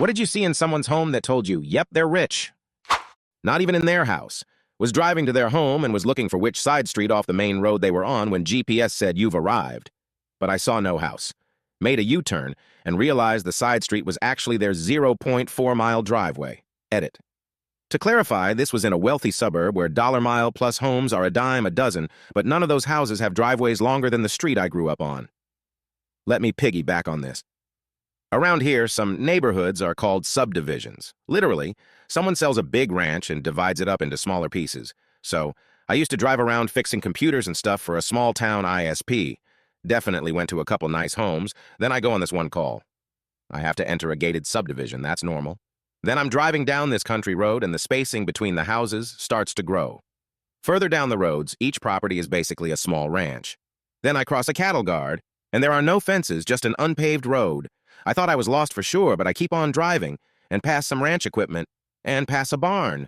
What did you see in someone's home that told you, yep, they're rich? Not even in their house. Was driving to their home and was looking for which side street off the main road they were on when GPS said you've arrived. But I saw no house. Made a U-turn and realized the side street was actually their 0.4-mile driveway. Edit. To clarify, this was in a wealthy suburb where dollar-mile plus homes are a dime a dozen, but none of those houses have driveways longer than the street I grew up on. Let me piggyback on this. Around here, some neighborhoods are called subdivisions. Literally, someone sells a big ranch and divides it up into smaller pieces. So, I used to drive around fixing computers and stuff for a small-town ISP. Definitely went to a couple nice homes, then I go on this one call. I have to enter a gated subdivision, that's normal. Then I'm driving down this country road and the spacing between the houses starts to grow. Further down the roads, each property is basically a small ranch. Then I cross a cattle guard, and there are no fences, just an unpaved road. I thought I was lost for sure, but I keep on driving, and pass some ranch equipment, and pass a barn.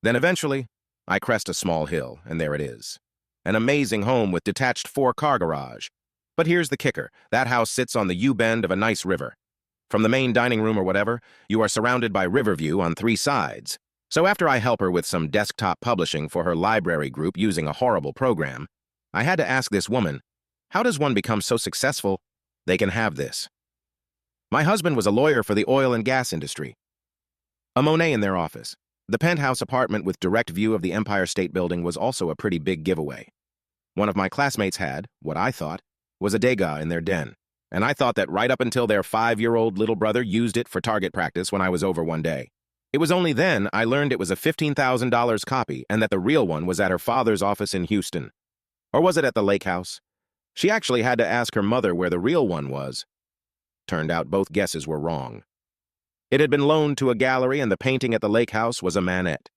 Then eventually, I crest a small hill, and there it is. An amazing home with detached 4-car garage. But here's the kicker. That house sits on the U-bend of a nice river. From the main dining room or whatever, you are surrounded by river view on 3 sides. So after I help her with some desktop publishing for her library group using a horrible program, I had to ask this woman, how does one become so successful they can have this? My husband was a lawyer for the oil and gas industry. A Monet in their office. The penthouse apartment with direct view of the Empire State Building was also a pretty big giveaway. One of my classmates had, what I thought, was a Degas in their den. And I thought that right up until their 5-year-old little brother used it for target practice when I was over one day. It was only then I learned it was a $15,000 copy and that the real one was at her father's office in Houston. Or was it at the lake house? She actually had to ask her mother where the real one was. Turned out both guesses were wrong. It had been loaned to a gallery and the painting at the lake house was a manette.